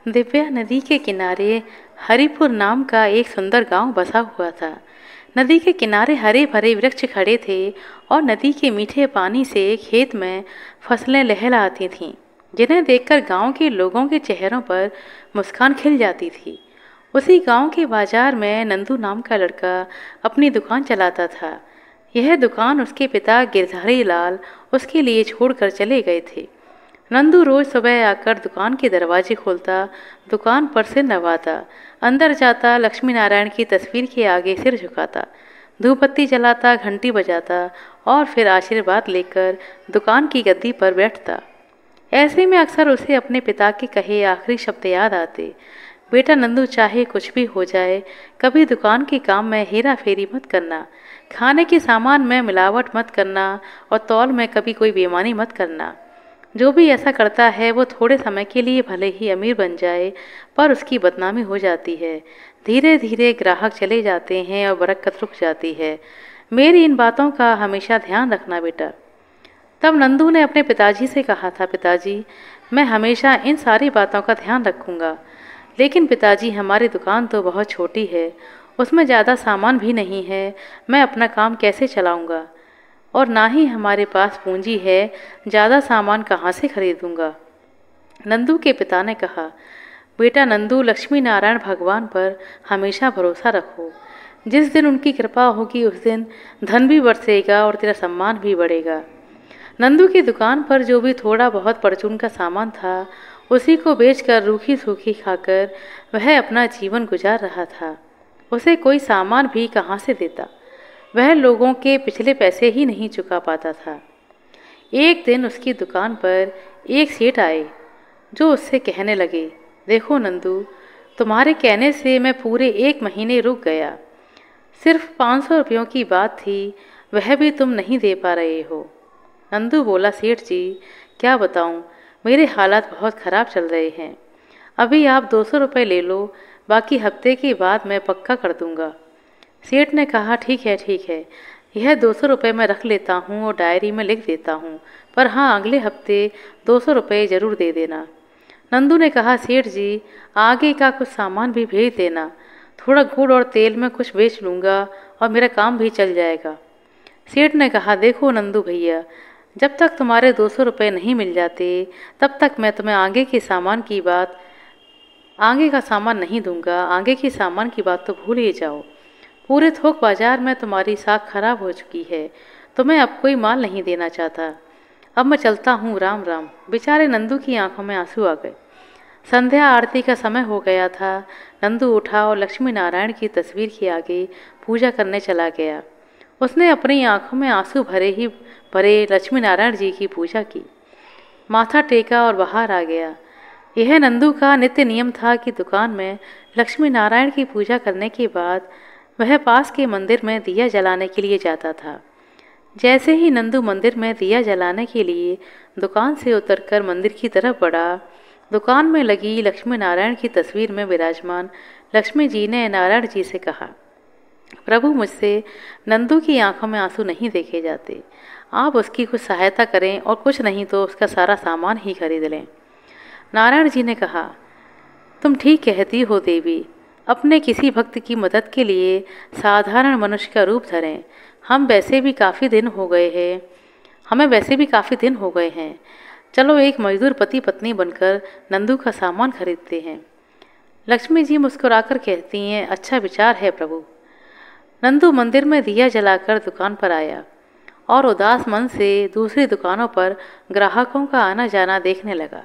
दिव्या नदी के किनारे हरिपुर नाम का एक सुंदर गांव बसा हुआ था। नदी के किनारे हरे भरे वृक्ष खड़े थे और नदी के मीठे पानी से खेत में फसलें लहलहाती थीं, जिन्हें देखकर गांव के लोगों के चेहरों पर मुस्कान खिल जाती थी। उसी गांव के बाजार में नंदू नाम का लड़का अपनी दुकान चलाता था। यह दुकान उसके पिता गिरधारी लाल उसके लिए छोड़कर चले गए थे। नंदू रोज सुबह आकर दुकान के दरवाजे खोलता, दुकान पर सिर नवाता, अंदर जाता, लक्ष्मी नारायण की तस्वीर के आगे सिर झुकाता, धूपबत्ती जलाता, घंटी बजाता और फिर आशीर्वाद लेकर दुकान की गद्दी पर बैठता। ऐसे में अक्सर उसे अपने पिता के कहे आखिरी शब्द याद आते, बेटा नंदू, चाहे कुछ भी हो जाए, कभी दुकान के काम में हेरा फेरी मत करना, खाने के सामान में मिलावट मत करना और तौल में कभी कोई बेईमानी मत करना। जो भी ऐसा करता है वो थोड़े समय के लिए भले ही अमीर बन जाए, पर उसकी बदनामी हो जाती है। धीरे धीरे ग्राहक चले जाते हैं और बरकत रुक जाती है। मेरी इन बातों का हमेशा ध्यान रखना बेटा। तब नंदू ने अपने पिताजी से कहा था, पिताजी, मैं हमेशा इन सारी बातों का ध्यान रखूंगा। लेकिन पिताजी, हमारी दुकान तो बहुत छोटी है, उसमें ज़्यादा सामान भी नहीं है, मैं अपना काम कैसे चलाऊंगा? और ना ही हमारे पास पूंजी है, ज़्यादा सामान कहाँ से खरीदूंगा? नंदू के पिता ने कहा, बेटा नंदू, लक्ष्मी नारायण भगवान पर हमेशा भरोसा रखो। जिस दिन उनकी कृपा होगी उस दिन धन भी बरसेगा और तेरा सम्मान भी बढ़ेगा। नंदू की दुकान पर जो भी थोड़ा बहुत परचून का सामान था, उसी को बेचकर रूखी सूखी खाकर वह अपना जीवन गुजार रहा था। उसे कोई सामान भी कहाँ से देता? वह लोगों के पिछले पैसे ही नहीं चुका पाता था। एक दिन उसकी दुकान पर एक सेठ आए जो उससे कहने लगे, देखो नंदू, तुम्हारे कहने से मैं पूरे 1 महीने रुक गया। सिर्फ 500 रुपयों की बात थी, वह भी तुम नहीं दे पा रहे हो। नंदू बोला, सेठ जी, क्या बताऊं, मेरे हालात बहुत ख़राब चल रहे हैं। अभी आप 200 रुपये ले लो, बाकी हफ्ते के बाद मैं पक्का कर दूंगा। सेठ ने कहा, ठीक है, यह 200 रुपये मैं रख लेता हूँ और डायरी में लिख देता हूँ, पर हाँ, अगले हफ्ते 200 रुपये ज़रूर दे देना। नंदू ने कहा, सेठ जी, आगे का कुछ सामान भी भेज देना, थोड़ा गुड़ और तेल में कुछ बेच लूँगा और मेरा काम भी चल जाएगा। सेठ ने कहा, देखो नंदू भैया, जब तक तुम्हारे 200 रुपये नहीं मिल जाते तब तक मैं तुम्हें आगे का सामान नहीं दूंगा। आगे की सामान की बात तो भूल ही जाओ। पूरे थोक बाजार में तुम्हारी साख खराब हो चुकी है, तो मैं अब कोई माल नहीं देना चाहता। अब मैं चलता हूँ, राम राम। बेचारे नंदू की आंखों में आंसू आ गए। संध्या आरती का समय हो गया था। नंदू उठा और लक्ष्मी नारायण की तस्वीर के आगे पूजा करने चला गया। उसने अपनी आंखों में आंसू भरे लक्ष्मी नारायण जी की पूजा की, माथा टेका और बाहर आ गया। यह नंदू का नित्य नियम था कि दुकान में लक्ष्मी नारायण की पूजा करने के बाद वह पास के मंदिर में दिया जलाने के लिए जाता था। जैसे ही नंदू मंदिर में दिया जलाने के लिए दुकान से उतरकर मंदिर की तरफ बढ़ा, दुकान में लगी लक्ष्मी नारायण की तस्वीर में विराजमान लक्ष्मी जी ने नारायण जी से कहा, प्रभु, मुझसे नंदू की आंखों में आंसू नहीं देखे जाते। आप उसकी कुछ सहायता करें और कुछ नहीं तो उसका सारा सामान ही खरीद लें। नारायण जी ने कहा, तुम ठीक कहती हो देवी। अपने किसी भक्त की मदद के लिए साधारण मनुष्य का रूप धरें। हमें वैसे भी काफ़ी दिन हो गए हैं। चलो एक मजदूर पति पत्नी बनकर नंदू का सामान खरीदते हैं। लक्ष्मी जी मुस्कुराकर कहती हैं, अच्छा विचार है प्रभु। नंदू मंदिर में दिया जलाकर दुकान पर आया और उदास मन से दूसरी दुकानों पर ग्राहकों का आना जाना देखने लगा।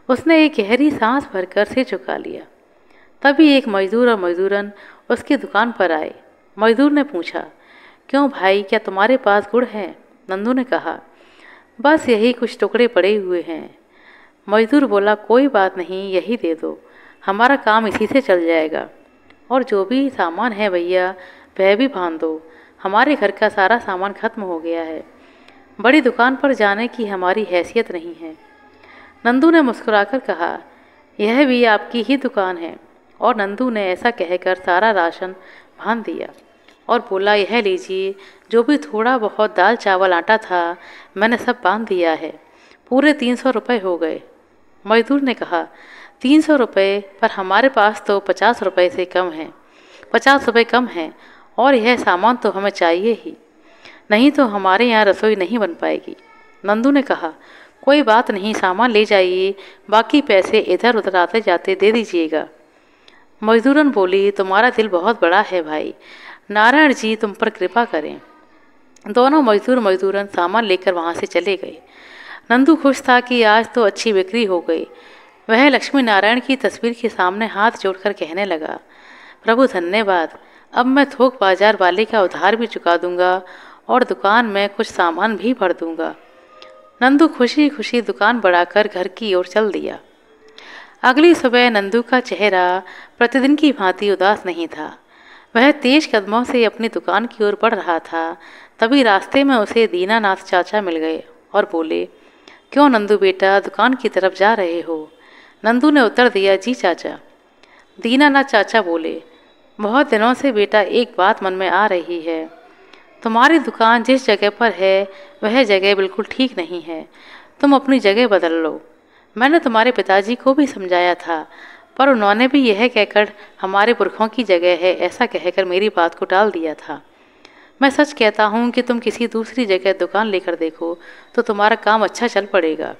उसने एक गहरी सांस भरकर सिर झुका लिया। तभी एक मजदूर और मजदूरन उसकी दुकान पर आए। मजदूर ने पूछा, क्यों भाई, क्या तुम्हारे पास गुड़ है? नंदू ने कहा, बस यही कुछ टुकड़े पड़े हुए हैं। मजदूर बोला, कोई बात नहीं, यही दे दो, हमारा काम इसी से चल जाएगा। और जो भी सामान है भैया, वह भी बांध दो, हमारे घर का सारा सामान खत्म हो गया है। बड़ी दुकान पर जाने की हमारी हैसियत नहीं है। नंदू ने मुस्कुराकर कहा, यह भी आपकी ही दुकान है। और नंदू ने ऐसा कहकर सारा राशन बांध दिया और बोला, यह लीजिए, जो भी थोड़ा बहुत दाल चावल आटा था मैंने सब बांध दिया है। पूरे 300 रुपये हो गए। मजदूर ने कहा, 300 रुपये, पर हमारे पास तो 50 रुपये से कम है, 50 रुपये कम हैं, और यह सामान तो हमें चाहिए ही, नहीं तो हमारे यहाँ रसोई नहीं बन पाएगी। नंदू ने कहा, कोई बात नहीं, सामान ले जाइए, बाकी पैसे इधर उधर आते जाते दे दीजिएगा। मजदूरन बोली, तुम्हारा दिल बहुत बड़ा है भाई, नारायण जी तुम पर कृपा करें। दोनों मजदूरन सामान लेकर वहाँ से चले गए। नंदू खुश था कि आज तो अच्छी बिक्री हो गई। वह लक्ष्मी नारायण की तस्वीर के सामने हाथ जोड़कर कहने लगा, प्रभु धन्यवाद, अब मैं थोक बाजार वाले का उधार भी चुका दूंगा और दुकान में कुछ सामान भी भर दूंगा। नंदू खुशी खुशी दुकान बढ़ाकर घर की ओर चल दिया। अगली सुबह नंदू का चेहरा प्रतिदिन की भांति उदास नहीं था। वह तेज कदमों से अपनी दुकान की ओर बढ़ रहा था। तभी रास्ते में उसे दीनानाथ चाचा मिल गए और बोले, क्यों नंदू बेटा, दुकान की तरफ जा रहे हो? नंदू ने उत्तर दिया, जी चाचा। दीनानाथ चाचा बोले, बहुत दिनों से बेटा एक बात मन में आ रही है। तुम्हारी दुकान जिस जगह पर है वह जगह बिल्कुल ठीक नहीं है, तुम अपनी जगह बदल लो। मैंने तुम्हारे पिताजी को भी समझाया था, पर उन्होंने भी यह कहकर हमारे पुरखों की जगह है ऐसा कहकर मेरी बात को टाल दिया था। मैं सच कहता हूँ कि तुम किसी दूसरी जगह दुकान लेकर देखो तो तुम्हारा काम अच्छा चल पड़ेगा।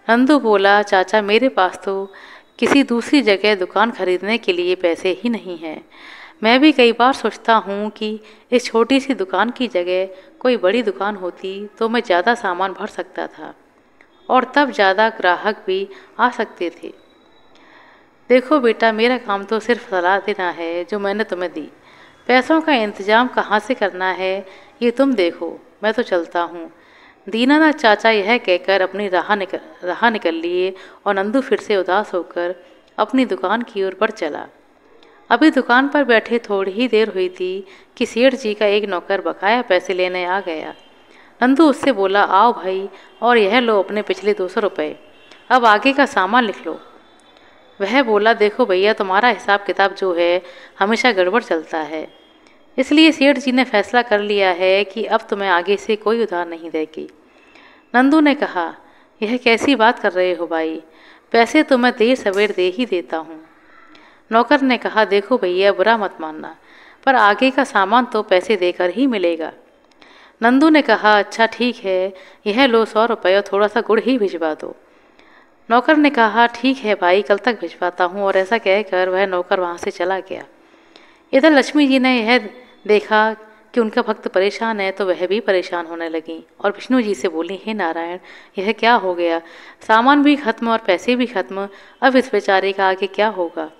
नंदू बोला, चाचा मेरे पास तो किसी दूसरी जगह दुकान खरीदने के लिए पैसे ही नहीं हैं। मैं भी कई बार सोचता हूँ कि इस छोटी सी दुकान की जगह कोई बड़ी दुकान होती तो मैं ज़्यादा सामान भर सकता था और तब ज़्यादा ग्राहक भी आ सकते थे। देखो बेटा, मेरा काम तो सिर्फ सलाह देना है जो मैंने तुम्हें दी। पैसों का इंतजाम कहाँ से करना है ये तुम देखो, मैं तो चलता हूँ। दीनानाथ चाचा यह कहकर अपनी राह निकल लिए और नंदू फिर से उदास होकर अपनी दुकान की ओर बढ़ चला। अभी दुकान पर बैठे थोड़ी ही देर हुई थी कि सेठ जी का एक नौकर बकाया पैसे लेने आ गया। नंदू उससे बोला, आओ भाई, और यह लो अपने पिछले 200 रुपये, अब आगे का सामान लिख लो। वह बोला, देखो भैया, तुम्हारा हिसाब किताब जो है हमेशा गड़बड़ चलता है, इसलिए सेठ जी ने फैसला कर लिया है कि अब तुम्हें आगे से कोई उधार नहीं देगी। नंदू ने कहा, यह कैसी बात कर रहे हो भाई, पैसे तो मैं देर सवेर दे ही देता हूँ। नौकर ने कहा, देखो भैया, बुरा मत मानना, पर आगे का सामान तो पैसे देकर ही मिलेगा। नंदू ने कहा, अच्छा ठीक है, यह लो 100 रुपये और थोड़ा सा गुड़ ही भिजवा दो। नौकर ने कहा, ठीक है भाई, कल तक भिजवाता हूँ, और ऐसा कहकर वह नौकर वहाँ से चला गया। इधर लक्ष्मी जी ने यह देखा कि उनका भक्त परेशान है तो वह भी परेशान होने लगी और विष्णु जी से बोली, हे नारायण, यह क्या हो गया, सामान भी खत्म और पैसे भी खत्म, अब इस बेचारे का आगे क्या होगा।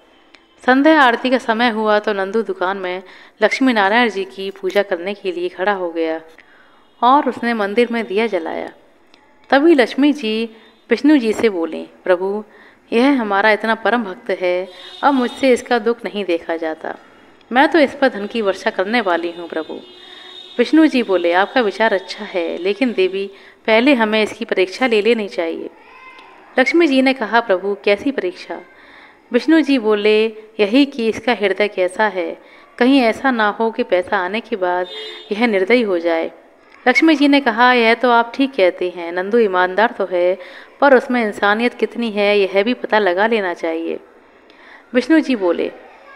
संध्या आरती का समय हुआ तो नंदू दुकान में लक्ष्मी नारायण जी की पूजा करने के लिए खड़ा हो गया और उसने मंदिर में दिया जलाया। तभी लक्ष्मी जी विष्णु जी से बोले, प्रभु, यह हमारा इतना परम भक्त है, अब मुझसे इसका दुख नहीं देखा जाता, मैं तो इस पर धन की वर्षा करने वाली हूँ प्रभु। विष्णु जी बोले, आपका विचार अच्छा है, लेकिन देवी, पहले हमें इसकी परीक्षा ले लेनी चाहिए। लक्ष्मी जी ने कहा, प्रभु, कैसी परीक्षा? विष्णु जी बोले, यही कि इसका हृदय कैसा है, कहीं ऐसा ना हो कि पैसा आने के बाद यह निर्दयी हो जाए। लक्ष्मी जी ने कहा, यह तो आप ठीक कहते हैं, नंदू ईमानदार तो है, पर उसमें इंसानियत कितनी है यह भी पता लगा लेना चाहिए। विष्णु जी बोले,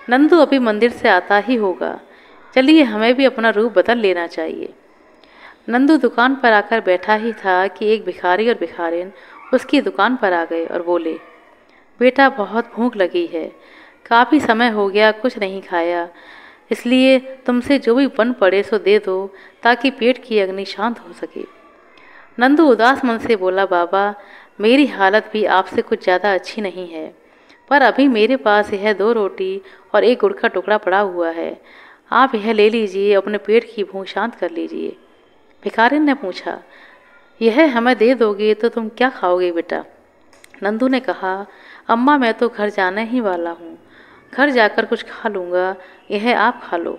नंदू अभी मंदिर से आता ही होगा, चलिए हमें भी अपना रूप बदल लेना चाहिए। नंदू दुकान पर आकर बैठा ही था कि एक भिखारी और भिखारिन उसकी दुकान पर आ गए और बोले, बेटा, बहुत भूख लगी है, काफ़ी समय हो गया कुछ नहीं खाया, इसलिए तुमसे जो भी बन पड़े सो दे दो ताकि पेट की अग्नि शांत हो सके। नंदू उदास मन से बोला, बाबा, मेरी हालत भी आपसे कुछ ज़्यादा अच्छी नहीं है, पर अभी मेरे पास यह 2 रोटी और 1 गुड़ का टुकड़ा पड़ा हुआ है, आप यह ले लीजिए, अपने पेट की भूख शांत कर लीजिए। भिखारिन ने पूछा, यह हमें दे दोगे तो तुम क्या खाओगे बेटा? नंदू ने कहा, अम्मा, मैं तो घर जाने ही वाला हूँ, घर जाकर कुछ खा लूँगा, यह आप खा लो।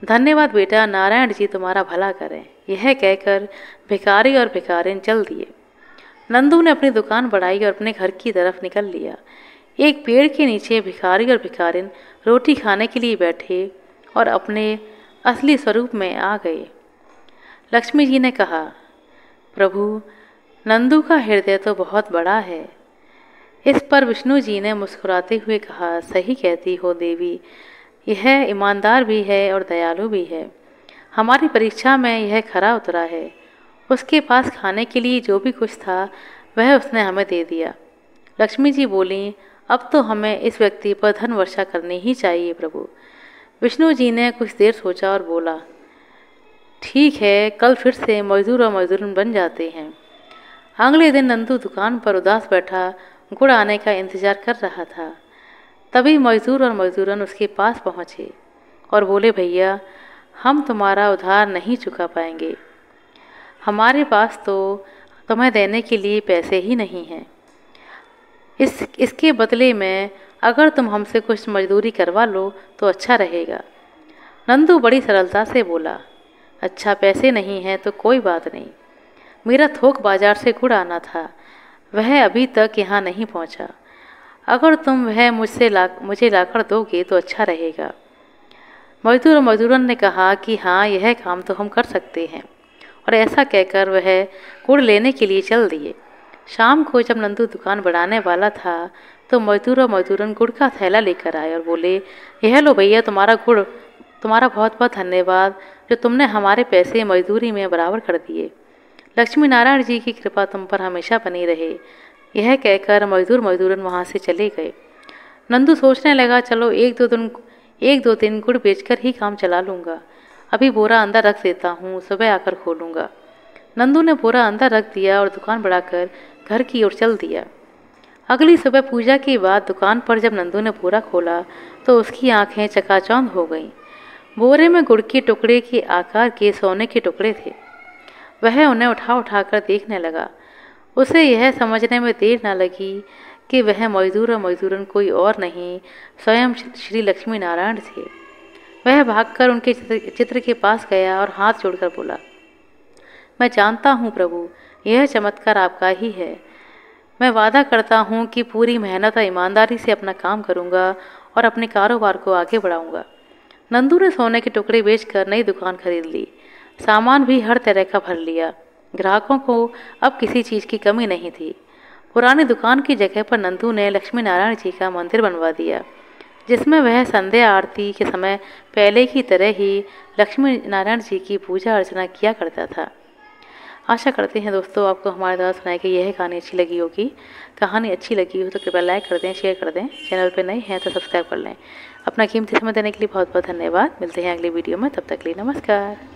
धन्यवाद बेटा, नारायण जी तुम्हारा भला करें। यह कहकर भिखारी और भिखारिन चल दिए। नंदू ने अपनी दुकान बढ़ाई और अपने घर की तरफ निकल लिया। एक पेड़ के नीचे भिखारी और भिखारिन रोटी खाने के लिए बैठे और अपने असली स्वरूप में आ गए। लक्ष्मी जी ने कहा, प्रभु, नंदू का हृदय तो बहुत बड़ा है, इस पर विष्णु जी ने मुस्कुराते हुए कहा, सही कहती हो देवी, यह ईमानदार भी है और दयालु भी है। हमारी परीक्षा में यह खरा उतरा है। उसके पास खाने के लिए जो भी कुछ था वह उसने हमें दे दिया। लक्ष्मी जी बोली, अब तो हमें इस व्यक्ति पर धन वर्षा करनी ही चाहिए प्रभु। विष्णु जी ने कुछ देर सोचा और बोला, ठीक है, कल फिर से मजदूर और मजदूरन बन जाते हैं। अगले दिन नंदू दुकान पर उदास बैठा गुड़ आने का इंतजार कर रहा था। तभी मजदूर और मजदूरन उसके पास पहुंचे और बोले, भैया, हम तुम्हारा उधार नहीं चुका पाएंगे। हमारे पास तो तुम्हें देने के लिए पैसे ही नहीं हैं। इसके बदले में अगर तुम हमसे कुछ मजदूरी करवा लो तो अच्छा रहेगा। नंदू बड़ी सरलता से बोला, अच्छा, पैसे नहीं हैं तो कोई बात नहीं। मेरा थोक बाजार से गुड़ आना था, वह अभी तक यहाँ नहीं पहुँचा। अगर तुम वह मुझे लाकर दोगे तो अच्छा रहेगा। मजदूर और मजदूरन ने कहा कि हाँ, यह काम तो हम कर सकते हैं, और ऐसा कहकर वह गुड़ लेने के लिए चल दिए। शाम को जब नंदू दुकान बढ़ाने वाला था तो मजदूर और मजदूरन गुड़ का थैला लेकर आए और बोले, यह लो भैया तुम्हारा गुड़, तुम्हारा बहुत बहुत धन्यवाद जो तुमने हमारे पैसे मजदूरी में बराबर कर दिए। लक्ष्मी नारायण जी की कृपा तुम पर हमेशा बनी रहे। यह कहकर मजदूरन वहाँ से चले गए। नंदू सोचने लगा, चलो एक दो दिन गुड़ बेचकर ही काम चला लूँगा। अभी बोरा अंदर रख देता हूँ, सुबह आकर खोलूँगा। नंदू ने बोरा अंदर रख दिया और दुकान बढ़ाकर घर की ओर चल दिया। अगली सुबह पूजा के बाद दुकान पर जब नंदू ने बोरा खोला तो उसकी आंखें चकाचौंध हो गईं। बोरे में गुड़ के टुकड़े के आकार के सोने के टुकड़े थे। वह उन्हें उठा कर देखने लगा। उसे यह समझने में देर न लगी कि वह मजदूर और मजदूरन कोई और नहीं, स्वयं श्री लक्ष्मी नारायण थे। वह भागकर उनके चित्र के पास गया और हाथ जोड़कर बोला, मैं जानता हूँ प्रभु, यह चमत्कार आपका ही है। मैं वादा करता हूँ कि पूरी मेहनत और ईमानदारी से अपना काम करूँगा और अपने कारोबार को आगे बढ़ाऊँगा। नंदू ने सोने के टुकड़े बेचकर नई दुकान खरीद ली। सामान भी हर तरह का भर लिया। ग्राहकों को अब किसी चीज़ की कमी नहीं थी। पुरानी दुकान की जगह पर नंदू ने लक्ष्मी नारायण जी का मंदिर बनवा दिया, जिसमें वह संध्या आरती के समय पहले की तरह ही लक्ष्मी नारायण जी की पूजा अर्चना किया करता था। आशा करते हैं दोस्तों आपको हमारे द्वारा सुनाई गई यह कहानी अच्छी लगी होगी। कहानी अच्छी लगी हो तो कृपया लाइक कर दें, शेयर कर दें। चैनल पर नए हैं तो सब्सक्राइब कर लें। अपना कीमती समय देने के लिए बहुत बहुत धन्यवाद। मिलते हैं अगली वीडियो में, तब तक के लिए नमस्कार।